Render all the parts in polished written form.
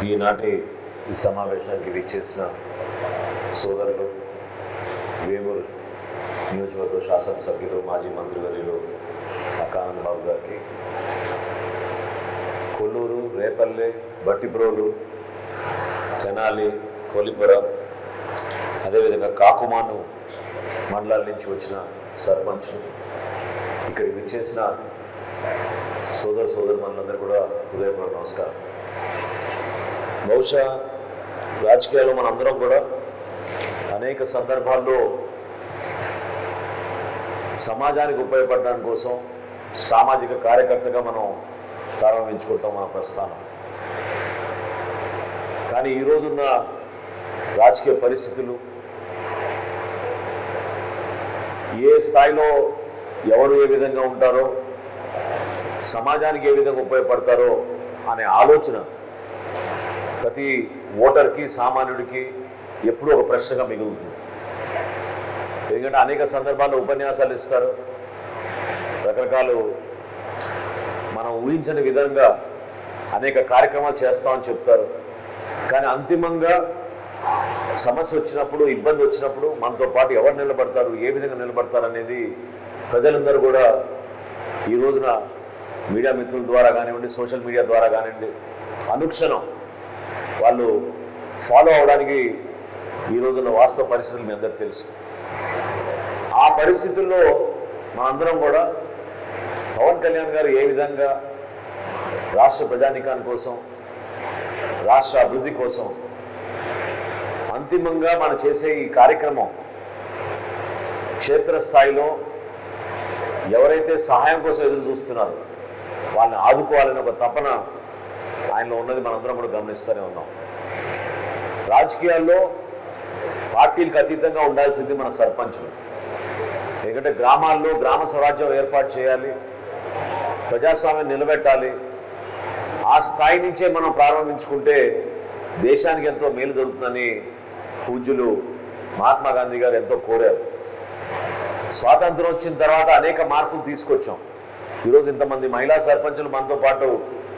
ఈనాటి ఈ సమావేశానికి విచ్చేసిన సోదరులు వేమూరు నియోజకవర్గ శాసనసభ్యులు మాజీ మంత్రివర్యులు ఆనంద్ బాబు గారికి, కొల్లూరు, రేపల్లె, బట్టిప్రోలు, తెనాలి, కొలిపురం, అదేవిధంగా కాకుమాను మండలాల నుంచి వచ్చిన సర్పంచ్లు, ఇక్కడికి విచ్చేసిన సోదరులందరూ కూడా హృదయపూర్వక నమస్కారం. బహుశా రాజకీయాల్లో మనందరం కూడా అనేక సందర్భాల్లో సమాజానికి ఉపయోగపడడానికి కోసం సామాజిక కార్యకర్తగా మనం ప్రారంభించుకుంటాం మన ప్రస్థానం. కానీ ఈరోజున్న రాజకీయ పరిస్థితులు, ఏ స్థాయిలో ఎవరు ఏ విధంగా ఉంటారో, సమాజానికి ఏ విధంగా ఉపయోగపడతారో అనే ఆలోచన ప్రతి ఓటర్కి, సామాన్యుడికి ఎప్పుడూ ఒక ప్రశ్నగా మిగులుతుంది. ఎందుకంటే అనేక సందర్భాల్లో ఉపన్యాసాలు ఇస్తారు, రకరకాలు మనం ఊహించని విధంగా అనేక కార్యక్రమాలు చేస్తామని చెప్తారు. కానీ అంతిమంగా సమస్య వచ్చినప్పుడు, ఇబ్బంది వచ్చినప్పుడు మనతో పాటు ఎవరు నిలబడతారు, ఏ విధంగా నిలబడతారు అనేది ప్రజలందరూ కూడా ఈ రోజున మీడియా మిత్రుల ద్వారా కానివ్వండి, సోషల్ మీడియా ద్వారా కానివ్వండి, అనుక్షణం వాళ్ళు ఫాలో అవడానికి ఈ రోజున వాస్తవ పరిస్థితులు మీ అందరికీ తెలుసు. ఆ పరిస్థితుల్లో మనందరం కూడా పవన్ కళ్యాణ్ గారు ఏ విధంగా రాష్ట్ర ప్రజానీకాని కోసం, రాష్ట్ర అభివృద్ధి కోసం అంతిమంగా మనం చేసే ఈ కార్యక్రమం క్షేత్రస్థాయిలో ఎవరైతే సహాయం కోసం ఎదురు చూస్తున్నారో వాళ్ళని ఆదుకోవాలని ఒక తపన ఆయనలో ఉన్నది మనందరం కూడా గమనిస్తూనే ఉన్నాం. రాజకీయాల్లో పార్టీలకు అతీతంగా ఉండాల్సింది మన సర్పంచులు. ఎందుకంటే గ్రామాల్లో గ్రామ స్వరాజ్యం ఏర్పాటు చేయాలి, ప్రజాస్వామ్యం నిలబెట్టాలి. ఆ స్థాయి నుంచే మనం ప్రారంభించుకుంటే దేశానికి ఎంతో మేలు జరుగుతుందని పూజ్యులు మహాత్మా గాంధీ గారు ఎంతో కోరారు. స్వాతంత్రం వచ్చిన తర్వాత అనేక మార్పులు తీసుకొచ్చాం. ఈరోజు ఇంతమంది మహిళా సర్పంచులు మనతో పాటు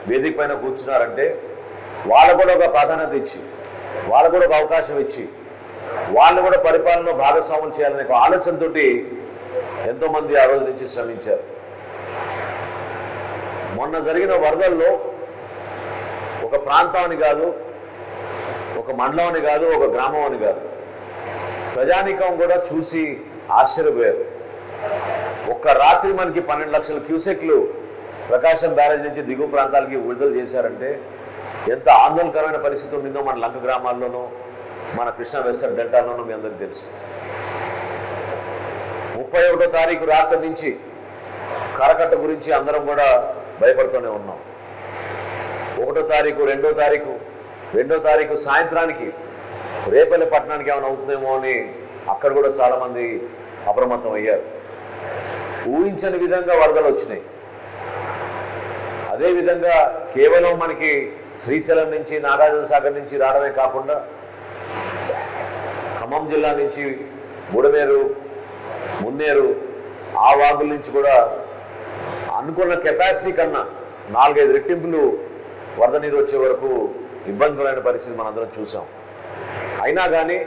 వేదిక పైన కూర్చున్నారంటే వాళ్ళు కూడా ఒక ప్రాధాన్యత ఇచ్చి, వాళ్ళు కూడా ఒక అవకాశం ఇచ్చి, వాళ్ళు కూడా పరిపాలనలో భాగస్వాములు చేయాలనే ఒక ఆలోచనతో ఎంతోమంది ఆ రోజు నుంచి శ్రమించారు. మొన్న జరిగిన వరదల్లో ఒక ప్రాంతం అని కాదు, ఒక మండలం అని కాదు, ఒక గ్రామం అని కాదు, ప్రజానీకం కూడా చూసి ఆశ్చర్యపోయారు. ఒక్క రాత్రి మనకి 12 లక్షల క్యూసెక్లు ప్రకాశం బ్యారేజ్ నుంచి దిగువ ప్రాంతాలకి విడుదల చేశారంటే ఎంత ఆందోళనకరమైన పరిస్థితి ఉండిందో మన లంక గ్రామాల్లోనూ, మన కృష్ణా వెస్టర్న్ డెల్టాలోనూ మీ అందరికీ తెలుసు. 31వ తారీఖు రాత్రి నుంచి కరకట్ట గురించి అందరం కూడా భయపడుతూనే ఉన్నాం. 1వ తారీఖు, 2వ తారీఖు సాయంత్రానికి రేపల్లె పట్టణానికి ఏమైనా అవుతుందేమో అని అక్కడ కూడా చాలామంది అప్రమత్తం అయ్యారు. ఊహించని విధంగా వరదలు వచ్చినాయి. అదేవిధంగా కేవలం మనకి శ్రీశైలం నుంచి, నాగార్జున సాగర్ నుంచి రావడమే కాకుండా ఖమ్మం జిల్లా నుంచి బుడమేరు, మున్నేరు, ఆ వాగుల నుంచి కూడా అనుకున్న కెపాసిటీ కన్నా 4-5 రెట్టింపులు వరద నీరు వచ్చే వరకు ఇబ్బందికరమైన పరిస్థితి మనందరం చూసాం. అయినా కానీ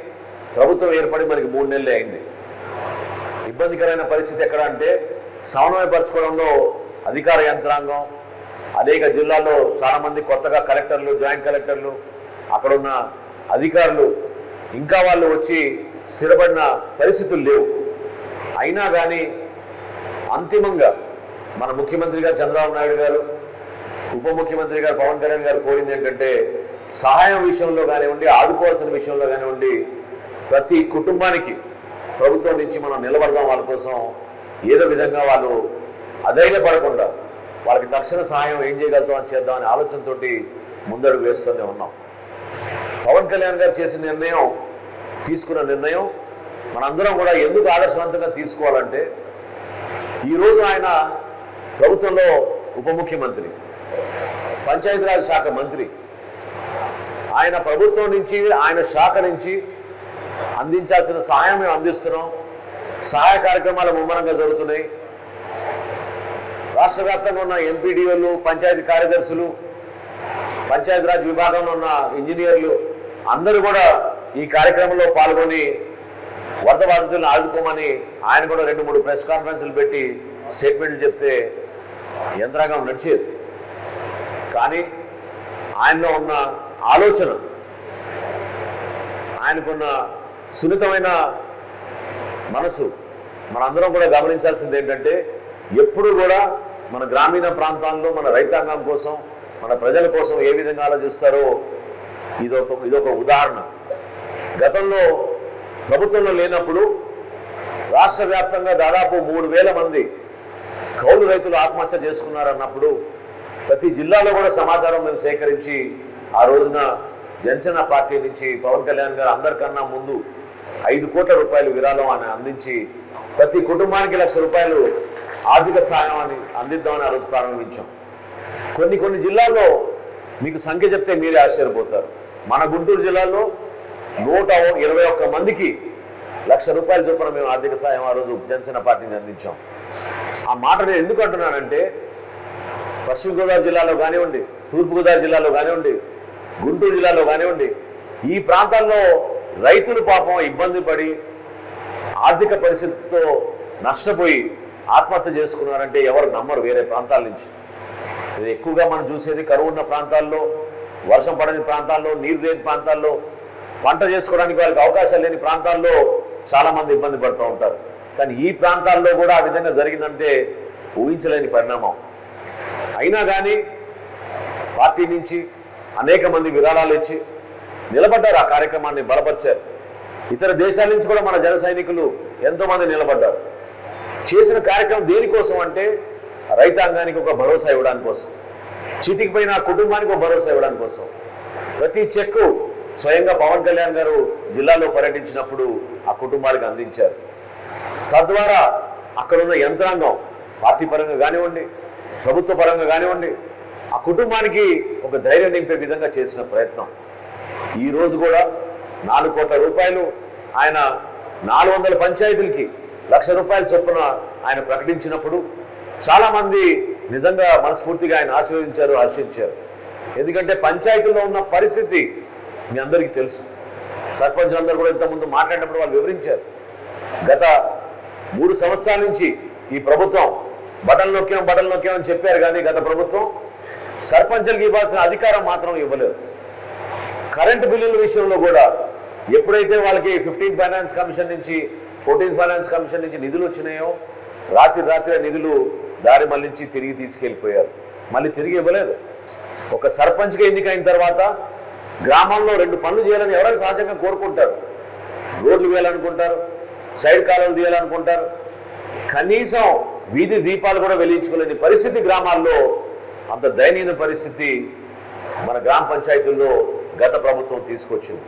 ప్రభుత్వం ఏర్పడి మనకి 3 నెలలే అయింది. ఇబ్బందికరమైన పరిస్థితి ఎక్కడ అంటే సమన్వయపరచుకోవడంలో అధికార యంత్రాంగం, అనేక జిల్లాల్లో చాలామంది కొత్తగా కలెక్టర్లు, జాయింట్ కలెక్టర్లు, అక్కడున్న అధికారులు ఇంకా వాళ్ళు వచ్చి స్థిరపడిన పరిస్థితులు లేవు. అయినా కానీ అంతిమంగా మన ముఖ్యమంత్రి గారు చంద్రబాబు నాయుడు గారు, ఉప ముఖ్యమంత్రి గారు పవన్ కళ్యాణ్ గారు కోరింది ఏంటంటే సహాయం విషయంలో కానివ్వండి, ఆదుకోవాల్సిన విషయంలో కానివ్వండి, ప్రతి కుటుంబానికి ప్రభుత్వం నుంచి మనం నిలబడదాం, వాళ్ళ కోసం ఏదో విధంగా వాళ్ళు అధైర్యపడకుండా వాళ్ళకి తక్షణ సహాయం ఏం చేయగలుగుతాం అని చేద్దామనే ఆలోచనతో ముందడుగు వేస్తూనే ఉన్నాం. పవన్ కళ్యాణ్ గారు తీసుకున్న నిర్ణయం మనందరం కూడా ఎందుకు ఆదర్శవంతంగా తీసుకోవాలంటే, ఈరోజు ఆయన ప్రభుత్వంలో ఉప ముఖ్యమంత్రి, పంచాయతీరాజ్ శాఖ మంత్రి, ఆయన ప్రభుత్వం నుంచి, ఆయన శాఖ నుంచి అందించాల్సిన సహాయం మేము అందిస్తున్నాం. సహాయ కార్యక్రమాలు ముమ్మరంగా జరుగుతున్నాయి. రాష్ట్ర వ్యాప్తంగా ఉన్న ఎంపీడీఓలు, పంచాయతీ కార్యదర్శులు, పంచాయతీరాజ్ విభాగంలో ఉన్న ఇంజనీర్లు అందరూ కూడా ఈ కార్యక్రమంలో పాల్గొని వరద బాధితులను ఆదుకోమని ఆయన కూడా 2-3 ప్రెస్ కాన్ఫరెన్స్లు పెట్టి స్టేట్మెంట్లు చెప్తే యంత్రాంగం నడిచేది. కానీ ఆయనలో ఉన్న ఆలోచన, ఆయనకున్న సున్నితమైన మనసు మనందరం కూడా గమనించాల్సింది ఏంటంటే, ఎప్పుడు కూడా మన గ్రామీణ ప్రాంతాల్లో మన రైతాంగం కోసం, మన ప్రజల కోసం ఏ విధంగా ఆలోచిస్తారో ఇదొక ఉదాహరణ. గతంలో ప్రభుత్వంలో లేనప్పుడు రాష్ట్ర వ్యాప్తంగా దాదాపు 3,000 మంది కౌలు రైతులు ఆత్మహత్య చేసుకున్నారన్నప్పుడు ప్రతి జిల్లాలో కూడా సమాచారం మేము సేకరించి ఆ రోజున జనసేన పార్టీ నుంచి పవన్ కళ్యాణ్ గారు అందరికన్నా ముందు 5 కోట్ల రూపాయలు విరాళం అని అందించి ప్రతి కుటుంబానికి ₹1,00,000 ఆర్థిక సహాయం అందిద్దామని ఆ రోజు ప్రారంభించాం. కొన్ని జిల్లాల్లో మీకు సంఖ్య చెప్తే మీరే ఆశ్చర్యపోతారు. మన గుంటూరు జిల్లాలో 121 మందికి ₹1,00,000 చొప్పున మేము ఆర్థిక సహాయం ఆ రోజు జనసేన పార్టీని అందించాం. ఆ మాట నేను ఎందుకు అంటున్నానంటే, పశ్చిమ గోదావరి జిల్లాలో కానివ్వండి, తూర్పుగోదావరి జిల్లాలో కానివ్వండి, గుంటూరు జిల్లాలో కానివ్వండి, ఈ ప్రాంతాల్లో రైతులు పాపం ఇబ్బంది పడి ఆర్థిక పరిస్థితితో నష్టపోయి ఆత్మహత్య చేసుకున్నారంటే ఎవరు నమ్మరు వేరే ప్రాంతాల నుంచి. ఇది ఎక్కువగా మనం చూసేది కరువు ఉన్న ప్రాంతాల్లో, వర్షం పడని ప్రాంతాల్లో, నీరు లేని ప్రాంతాల్లో, పంట చేసుకోవడానికి వాళ్ళకి అవకాశాలు లేని ప్రాంతాల్లో చాలామంది ఇబ్బంది పడుతూ ఉంటారు. కానీ ఈ ప్రాంతాల్లో కూడా ఆ విధంగా జరిగిందంటే ఊహించలేని పరిణామం. అయినా కానీ పార్టీ నుంచి అనేక మంది విరాళాలు ఇచ్చి నిలబడ్డారు, ఆ కార్యక్రమాన్ని బలపరిచారు. ఇతర దేశాల నుంచి కూడా మన జన సైనికులు ఎంతోమంది నిలబడ్డారు. చేసిన కార్యక్రమం దేనికోసం అంటే రైతాంగానికి ఒక భరోసా ఇవ్వడానికి కోసం, చితికిపోయిన కుటుంబానికి ఒక భరోసా ఇవ్వడానికి కోసం. ప్రతి చెక్కు స్వయంగా పవన్ కళ్యాణ్ గారు జిల్లాలో పర్యటించినప్పుడు ఆ కుటుంబాలకు అందించారు. తద్వారా అక్కడున్న యంత్రాంగం పార్టీ పరంగా కానివ్వండి, ప్రభుత్వ పరంగా కానివ్వండి, ఆ కుటుంబానికి ఒక ధైర్యం నింపే విధంగా చేసిన ప్రయత్నం. ఈరోజు కూడా 4 కోట్ల రూపాయలు ఆయన 400 పంచాయతీలకి ₹1,00,000 చొప్పున ఆయన ప్రకటించినప్పుడు చాలామంది నిజంగా మనస్ఫూర్తిగా ఆయన ఆశీర్వదించారు, హర్షించారు. ఎందుకంటే పంచాయతీలో ఉన్న పరిస్థితి మీ అందరికీ తెలుసు. సర్పంచులందరూ కూడా ఇంతకుముందు మాట్లాడినప్పుడు వాళ్ళు వివరించారు. గత 3 సంవత్సరాల నుంచి ఈ ప్రభుత్వం బటన్ నొక్కామని చెప్పారు, కానీ గత ప్రభుత్వం సర్పంచులకు ఇవ్వాల్సిన అధికారం మాత్రం ఇవ్వలేదు. కరెంటు బిల్లుల విషయంలో కూడా ఎప్పుడైతే వాళ్ళకి 15 ఫైనాన్స్ కమిషన్ నుంచి 14 ఫైనాన్స్ కమిషన్ నుంచి నిధులు వచ్చినాయో రాత్రి నిధులు దారి మళ్లించి తిరిగి తీసుకెళ్ళిపోయారు. మళ్ళీ తిరిగి ఇవ్వలేదు. ఒక సర్పంచ్గా ఎన్నికైన తర్వాత గ్రామంలో 2 పనులు చేయాలని ఎవరైనా సహజంగా కోరుకుంటారు. రోడ్లు వేయాలనుకుంటారు, సైడ్ కాలువలు తీయాలనుకుంటారు. కనీసం వీధి దీపాలు కూడా వెలిగించుకోలేని పరిస్థితి గ్రామాల్లో, అంత దయనీయ పరిస్థితి మన గ్రామ పంచాయతీల్లో గత ప్రభుత్వం తీసుకొచ్చింది.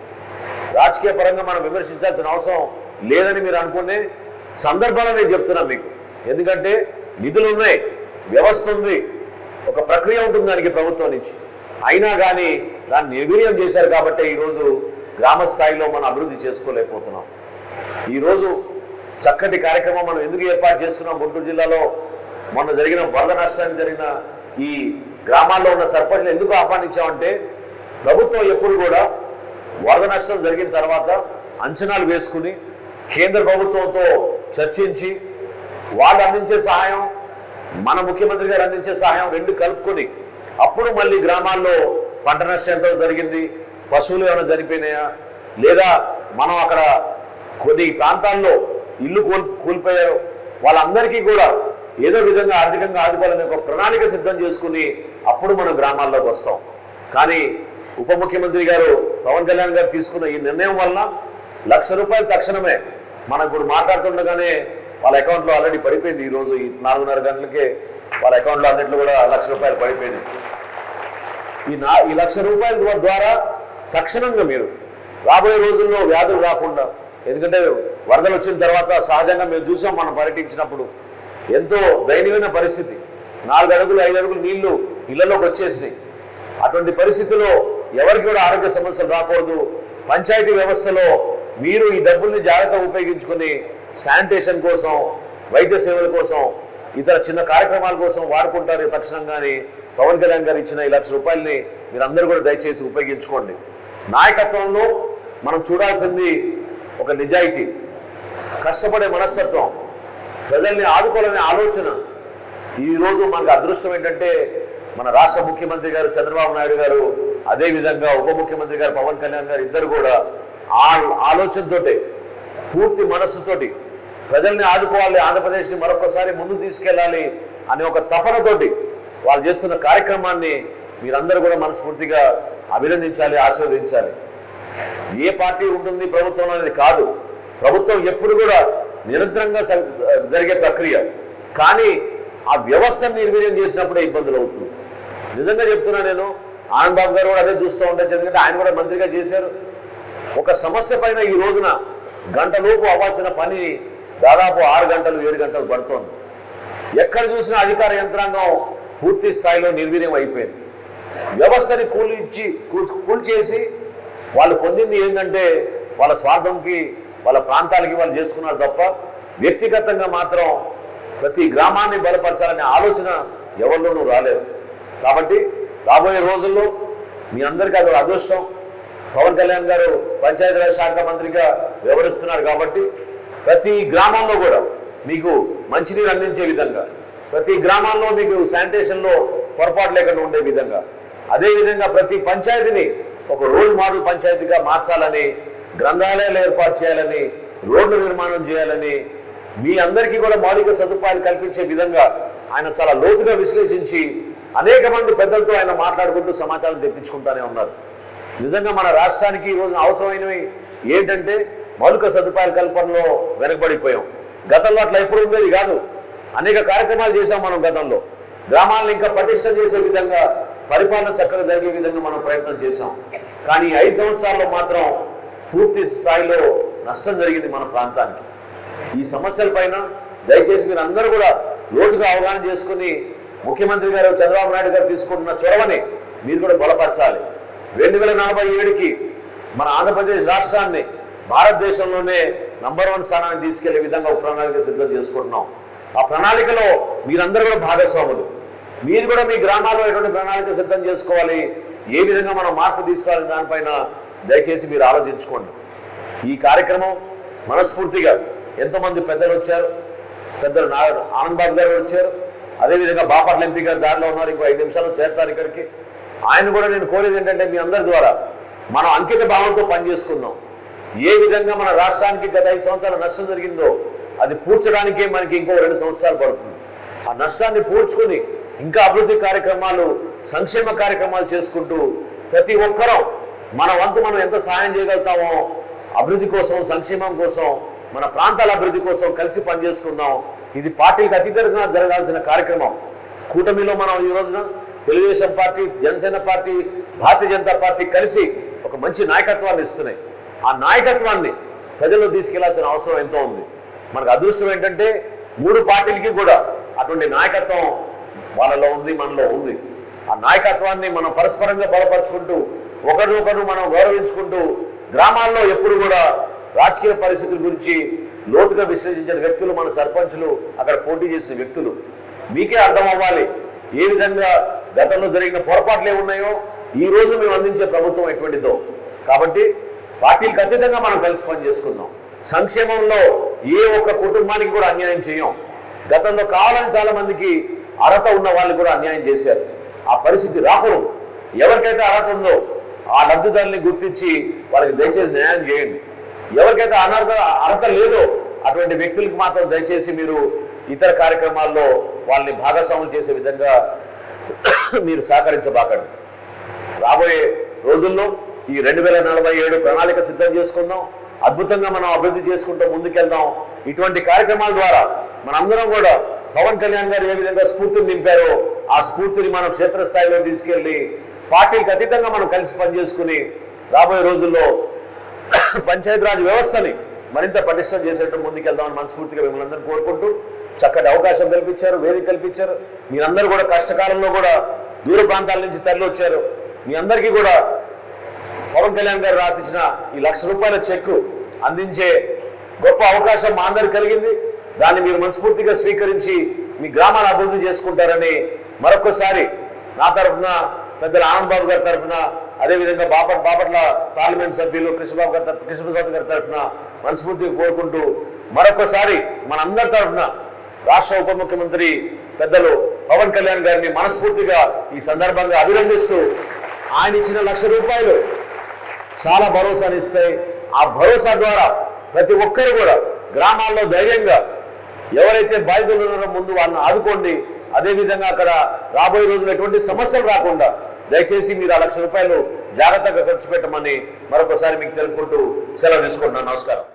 రాజకీయ పరంగా మనం విమర్శించాల్సిన అవసరం లేదని మీరు అనుకునే సందర్భాలు నేను చెప్తున్నాను మీకు. ఎందుకంటే నిధులు ఉన్నాయి, వ్యవస్థ ఉంది, ఒక ప్రక్రియ ఉంటుంది దానికి ప్రభుత్వం నుంచి. అయినా కానీ దాన్ని నిర్వీర్యం చేశారు కాబట్టి ఈరోజు గ్రామ స్థాయిలో మనం అభివృద్ధి చేసుకోలేకపోతున్నాం. ఈరోజు చక్కటి కార్యక్రమం మనం ఎందుకు ఏర్పాటు చేసుకున్నాం? గుంటూరు జిల్లాలో మొన్న జరిగిన వరద నష్టానికి జరిగిన ఈ గ్రామాల్లో ఉన్న సర్పంచ్లు ఎందుకు ఆహ్వానించామంటే, ప్రభుత్వం ఎప్పుడు కూడా వరద నష్టం జరిగిన తర్వాత అంచనాలు వేసుకుని కేంద్ర ప్రభుత్వంతో చర్చించి వాళ్ళు అందించే సహాయం, మన ముఖ్యమంత్రి గారు అందించే సహాయం 2 కలుపుకొని అప్పుడు మళ్ళీ గ్రామాల్లో పంట నష్టం ఎంత జరిగింది, పశువులు ఏమైనా చనిపోయినాయా, లేదా మనం అక్కడ కొన్ని ప్రాంతాల్లో ఇల్లు కూలిపోయారు, వాళ్ళందరికీ కూడా ఏదో విధంగా ఆర్థికంగా ఆదుకోవాలని ఒక ప్రణాళిక సిద్ధం చేసుకుని అప్పుడు మనం గ్రామాల్లోకి వస్తాం. కానీ ఉప ముఖ్యమంత్రి గారు పవన్ కళ్యాణ్ గారు తీసుకున్న ఈ నిర్ణయం వలన ₹1,00,000 తక్షణమే మనం ఇప్పుడు మాట్లాడుతుండగానే వాళ్ళ అకౌంట్లో ఆల్రెడీ పడిపోయింది. ఈరోజు ఈ 4:30 గంటలకే వాళ్ళ అకౌంట్లో అన్నింటిలో కూడా ₹1,00,000 పడిపోయింది. ఈ ₹1,00,000 ద్వారా తక్షణంగా మీరు రాబోయే రోజుల్లో వ్యాధులు రాకుండా, ఎందుకంటే వరదలు వచ్చిన తర్వాత సహజంగా మేము చూసాం, మనం పర్యటించినప్పుడు ఎంతో దయనీయమైన పరిస్థితి. 4 అడుగులు 5 అడుగులు నీళ్లు ఇళ్లలోకి వచ్చేసినాయి. అటువంటి పరిస్థితుల్లో ఎవరికి కూడా ఆరోగ్య సమస్యలు రాకూడదు. పంచాయతీ వ్యవస్థలో మీరు ఈ డబ్బుల్ని జాగ్రత్తగా ఉపయోగించుకొని శానిటేషన్ కోసం, వైద్య సేవల కోసం ఇతర చిన్న కార్యక్రమాల కోసం వాడుకుంటారు తక్షణంగానే పవన్ కళ్యాణ్ గారు ఇచ్చిన 1,00,000 రూపాయలని మీరందరూ కూడా దయచేసి ఉపయోగించుకోండి. నాయకత్వంలో మనం చూడాల్సింది ఒక నిజాయితీ, కష్టపడే మనస్తత్వం, ప్రజల్ని ఆదుకోవాలనే ఆలోచన. ఈరోజు మనకు అదృష్టం ఏంటంటే మన రాష్ట్ర ముఖ్యమంత్రి గారు చంద్రబాబు నాయుడు గారు, అదేవిధంగా ఉప ముఖ్యమంత్రి గారు పవన్ కళ్యాణ్ గారు ఇద్దరు కూడా ఆ ఆలోచనతోటి, పూర్తి మనస్సుతోటి ప్రజల్ని ఆదుకోవాలి, ఆంధ్రప్రదేశ్ని మరొకసారి ముందుకు తీసుకెళ్ళాలి అనే ఒక తపనతోటి వాళ్ళు చేస్తున్న కార్యక్రమాన్ని మీరందరూ కూడా మనస్ఫూర్తిగా అభినందించాలి, ఆశీర్వదించాలి. ఏ పార్టీ ఉంటుంది ప్రభుత్వం అనేది కాదు, ప్రభుత్వం ఎప్పుడు కూడా నిరంతరంగా జరిగే ప్రక్రియ. కానీ ఆ వ్యవస్థను నిర్వీర్యం చేసినప్పుడే ఇబ్బందులు అవుతుంది. నిజంగా చెప్తున్నా నేను, ఆనంద్ బాబు గారు కూడా అదే చూస్తూ ఉంటారు, ఎందుకంటే ఆయన కూడా మంత్రిగా చేశారు. ఒక సమస్య పైన ఈ రోజున గంటలోపు అవ్వాల్సిన పని దాదాపు 6 గంటలు 7 గంటలు పడుతోంది. ఎక్కడ చూసినా అధికార యంత్రాంగం పూర్తి స్థాయిలో నిర్వీర్యం అయిపోయింది. వ్యవస్థని కూల్చేసి వాళ్ళు పొందింది ఏంటంటే వాళ్ళ స్వార్థంకి, వాళ్ళ ప్రాంతాలకి వాళ్ళు చేసుకున్నారు తప్ప వ్యక్తిగతంగా మాత్రం ప్రతి గ్రామాన్ని బలపరచాలనే ఆలోచన ఎవరిలోనూ రాలేదు. కాబట్టి రాబోయే రోజుల్లో మీ అందరికీ అది అదృష్టం. పవన్ కళ్యాణ్ గారు పంచాయతీరాజ్ శాఖ మంత్రిగా వ్యవహరిస్తున్నారు కాబట్టి ప్రతి గ్రామంలో కూడా మీకు మంచినీరు అందించే విధంగా, ప్రతి గ్రామాల్లో మీకు శానిటేషన్లో పొరపాటు లేకుండా ఉండే విధంగా, అదేవిధంగా ప్రతి పంచాయతీని ఒక రోల్ మోడల్ పంచాయతీగా మార్చాలని, గ్రంథాలయాలు ఏర్పాటు చేయాలని, రోడ్ల నిర్మాణం చేయాలని, మీ అందరికీ కూడా మౌలిక సదుపాయాలు కల్పించే విధంగా ఆయన చాలా లోతుగా విశ్లేషించి అనేక మంది పెద్దలతో ఆయన మాట్లాడుకుంటూ సమాచారం తెప్పించుకుంటూనే ఉన్నారు. నిజంగా మన రాష్ట్రానికి ఈ రోజున అవసరమైనవి ఏంటంటే మౌలిక సదుపాయాల కల్పనలో వెనకబడిపోయాం. గతంలో అట్లా ఎప్పుడు ఉండేది కాదు. అనేక కార్యక్రమాలు చేశాం మనం గతంలో. గ్రామాలను ఇంకా పటిష్టం చేసే విధంగా, పరిపాలన చక్కగా జరిగే విధంగా మనం ప్రయత్నం చేశాం. కానీ 5 సంవత్సరాల్లో మాత్రం పూర్తి స్థాయిలో నష్టం జరిగింది మన ప్రాంతానికి. ఈ సమస్యల పైన దయచేసి మీరు అందరూ కూడా లోతుగా అవగాహన చేసుకుని ముఖ్యమంత్రి గారు చంద్రబాబు నాయుడు గారు తీసుకుంటున్న చొరవని మీరు కూడా బలపరచాలి. 2047కి మన ఆంధ్రప్రదేశ్ రాష్ట్రాన్ని భారతదేశంలోనే నంబర్ 1 స్థానానికి తీసుకెళ్లే విధంగా ఒక ప్రణాళిక సిద్ధం చేసుకుంటున్నాం. ఆ ప్రణాళికలో మీరందరూ కూడా భాగస్వాములు. మీరు కూడా మీ గ్రామాల్లో ఎటువంటి ప్రణాళిక సిద్ధం చేసుకోవాలి, ఏ విధంగా మనం మార్పు తీసుకోవాలి, దానిపైన దయచేసి మీరు ఆలోచించుకోండి. ఈ కార్యక్రమం మనస్ఫూర్తిగా ఎంతోమంది పెద్దలు వచ్చారు. పెద్దలు ఆనంద్ బాబు గారు వచ్చారు, అదేవిధంగా బాపట్ల ఎంపీ గారు దారిలో ఉన్నారు, ఇంకో 5 నిమిషాలు చేరుతారు ఇక్కడికి. ఆయన కూడా నేను కోరేది ఏంటంటే మీ అందరి ద్వారా మనం అంకిత భావంతో పనిచేసుకుందాం. ఏ విధంగా మన రాష్ట్రానికి గత 5 సంవత్సరాల నష్టం జరిగిందో అది పూడ్చడానికే మనకి ఇంకో 2 సంవత్సరాలు పడుతుంది. ఆ నష్టాన్ని పూడ్చుకుని ఇంకా అభివృద్ధి కార్యక్రమాలు, సంక్షేమ కార్యక్రమాలు చేసుకుంటూ ప్రతి ఒక్కరూ మన వంతు మనం ఎంత సహాయం చేయగలుగుతామో అభివృద్ధి కోసం, సంక్షేమం కోసం, మన ప్రాంతాల అభివృద్ధి కోసం కలిసి పనిచేసుకుందాం. ఇది పార్టీలకు అతీతంగా జరగాల్సిన కార్యక్రమం. కూటమిలో మనం ఈ రోజున Telugu Desam party, Janasena party, Bharatiya Janata party కలిసి ఒక మంచి నాయకత్వాన్ని ఇస్తున్నాయి. ఆ నాయకత్వాన్ని ప్రజల్లో తీసుకెళ్లాల్సిన అవసరం ఎంతో ఉంది. మనకు అదృష్టం ఏంటంటే 3 పార్టీలకి కూడా అటువంటి నాయకత్వం వాళ్ళలో ఉంది, మనలో ఉంది. ఆ నాయకత్వాన్ని మనం పరస్పరంగా బలపరుచుకుంటూ, ఒకరినొకరు మనం గౌరవించుకుంటూ, గ్రామాల్లో ఎప్పుడు కూడా రాజకీయ పరిస్థితుల గురించి లోతుగా విశ్లేషించిన వ్యక్తులు మన సర్పంచులు, అక్కడ పోటీ చేసిన వ్యక్తులు. మీకే అర్థం అవ్వాలి ఏ విధంగా గతంలో జరిగిన పొరపాట్లు ఏమున్నాయో, ఈ రోజు మేము అందించే ప్రభుత్వం ఎటువంటిదో. కాబట్టి పార్టీలకు అతీతంగా మనం కలిసి పనిచేసుకుందాం. సంక్షేమంలో ఏ ఒక్క కుటుంబానికి కూడా అన్యాయం చేయం. గతంలో కావాలని చాలా మందికి అర్హత ఉన్న వాళ్ళు కూడా అన్యాయం చేశారు. ఆ పరిస్థితి రాకూడదు. ఎవరికైతే అర్హత ఉందో ఆ లబ్ధిదారుని గుర్తించి వాళ్ళకి దయచేసి న్యాయం చేయండి. ఎవరికైతే అర్హత లేదో అటువంటి వ్యక్తులకు మాత్రం దయచేసి మీరు ఇతర కార్యక్రమాల్లో వాళ్ళని భాగస్వాములు చేసే విధంగా మీరు సహకరించబాకండి. రాబోయే రోజుల్లో ఈ 2047 ప్రణాళిక సిద్ధం చేసుకుందాం. అద్భుతంగా మనం అభివృద్ధి చేసుకుంటూ ముందుకెళ్దాం. ఇటువంటి కార్యక్రమాల ద్వారా మనందరం కూడా పవన్ కళ్యాణ్ గారు ఏ విధంగా స్ఫూర్తిని నింపారో ఆ స్ఫూర్తిని మనం క్షేత్రస్థాయిలో తీసుకెళ్లి పార్టీలకు అతీతంగా మనం కలిసి పనిచేసుకుని రాబోయే రోజుల్లో పంచాయతీరాజ్ వ్యవస్థని మరింత పటిష్టం చేసేట్టు ముందుకెళ్దామని మనస్ఫూర్తిగా మిమ్మల్ని అందరూ కోరుకుంటూ చక్కటి అవకాశం కల్పించారు, వేదిక కల్పించారు. మీరందరూ కూడా కష్టకాలంలో కూడా దూర ప్రాంతాల నుంచి తరలి వచ్చారు. మీ అందరికీ కూడా పవన్ కళ్యాణ్ గారు రాసిచ్చిన ఈ ₹1,00,000 చెక్కు అందించే గొప్ప అవకాశం మా అందరికి కలిగింది. దాన్ని మీరు మనస్ఫూర్తిగా స్వీకరించి మీ గ్రామాన్ని అభివృద్ధి చేసుకుంటారని మరొకసారి నా తరఫున పెద్దల ఆనంద్ బాబు గారి తరఫున అదేవిధంగా బాపట్ల పార్లమెంట్ సభ్యులు కృష్ణప్రసాద్ గారి తరఫున మనస్ఫూర్తిగా కోరుకుంటూ మరొకసారి మనందరి తరఫున రాష్ట్ర ఉప ముఖ్యమంత్రి పెద్దలు పవన్ కళ్యాణ్ గారిని మనస్ఫూర్తిగా ఈ సందర్భంగా అభినందిస్తూ ఆయన ఇచ్చిన ₹1,00,000 చాలా భరోసాని ఇస్తాయి. ఆ భరోసా ద్వారా ప్రతి ఒక్కరు కూడా గ్రామాల్లో ధైర్యంగా ఎవరైతే బాధితులు ఉన్నారో ముందు వాళ్ళని ఆదుకోండి. అదేవిధంగా అక్కడ రాబోయే రోజులు ఎటువంటి సమస్యలు రాకుండా దయచేసి మీరు ఆ ₹1,00,000 జాగ్రత్తగా ఖర్చు పెట్టమని మరొకసారి మీకు తెలుపుకుంటూ సెలవు తీసుకుంటున్నాను. నమస్కారం.